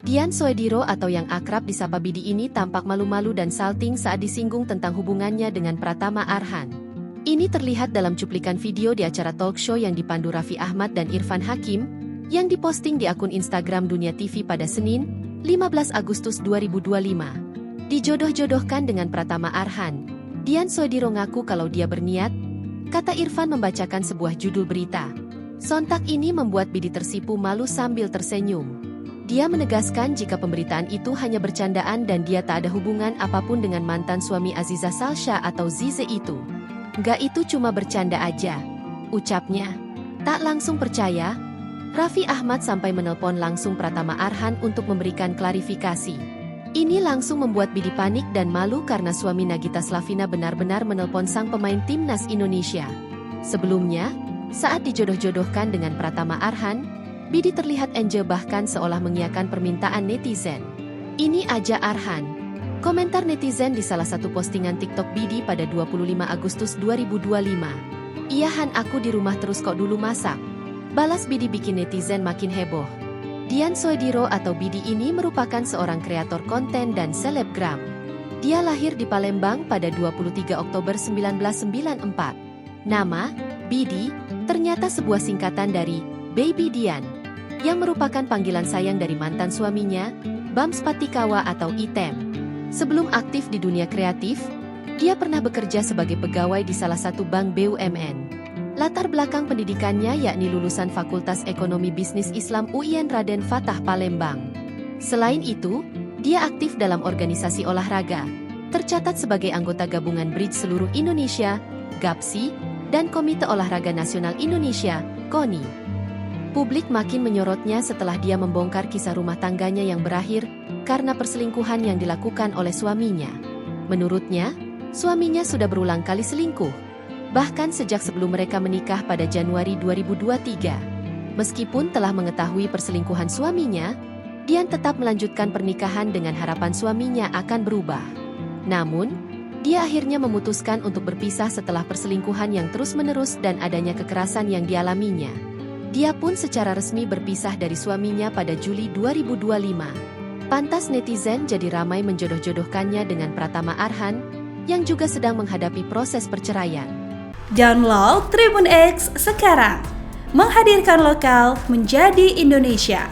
Dian Soediro atau yang akrab disapa Bidi ini tampak malu-malu dan salting saat disinggung tentang hubungannya dengan Pratama Arhan. Ini terlihat dalam cuplikan video di acara talk show yang dipandu Raffi Ahmad dan Irfan Hakim, yang diposting di akun Instagram Dunia TV pada Senin, 15 Agustus 2025. Dijodoh-jodohkan dengan Pratama Arhan. Dian Soediro ngaku kalau dia berniat, kata Irfan membacakan sebuah judul berita. Sontak ini membuat Bidi tersipu malu sambil tersenyum. Dia menegaskan jika pemberitaan itu hanya bercandaan dan dia tak ada hubungan apapun dengan mantan suami Aziza Salsha atau Zize itu. Nggak, itu cuma bercanda aja, ucapnya. Tak langsung percaya, Raffi Ahmad sampai menelpon langsung Pratama Arhan untuk memberikan klarifikasi. Ini langsung membuat Bidi panik dan malu karena suami Nagita Slavina benar-benar menelpon sang pemain timnas Indonesia. Sebelumnya, saat dijodoh-jodohkan dengan Pratama Arhan, Bidi terlihat enjoy bahkan seolah mengiyakan permintaan netizen. Ini aja Arhan. Komentar netizen di salah satu postingan TikTok Bidi pada 25 Agustus 2025. Iya Han, aku di rumah terus kok dulu masak. Balas Bidi bikin netizen makin heboh. Dian Soediro atau Bidi ini merupakan seorang kreator konten dan selebgram. Dia lahir di Palembang pada 23 Oktober 1994. Nama, Bidi, ternyata sebuah singkatan dari Baby Dian, yang merupakan panggilan sayang dari mantan suaminya, Bams Patikawa atau Item. Sebelum aktif di dunia kreatif, dia pernah bekerja sebagai pegawai di salah satu bank BUMN. Latar belakang pendidikannya yakni lulusan Fakultas Ekonomi Bisnis Islam UIN Raden Fatah Palembang. Selain itu, dia aktif dalam organisasi olahraga, tercatat sebagai anggota gabungan Bridge Seluruh Indonesia, GAPSI, dan Komite Olahraga Nasional Indonesia, KONI. Publik makin menyorotnya setelah dia membongkar kisah rumah tangganya yang berakhir karena perselingkuhan yang dilakukan oleh suaminya. Menurutnya, suaminya sudah berulang kali selingkuh, bahkan sejak sebelum mereka menikah pada Januari 2023. Meskipun telah mengetahui perselingkuhan suaminya, Dian tetap melanjutkan pernikahan dengan harapan suaminya akan berubah. Namun, dia akhirnya memutuskan untuk berpisah setelah perselingkuhan yang terus-menerus dan adanya kekerasan yang dialaminya. Dia pun secara resmi berpisah dari suaminya pada Juli 2025. Pantas netizen jadi ramai menjodoh-jodohkannya dengan Pratama Arhan, yang juga sedang menghadapi proses perceraian. Download Tribun X sekarang, menghadirkan lokal menjadi Indonesia.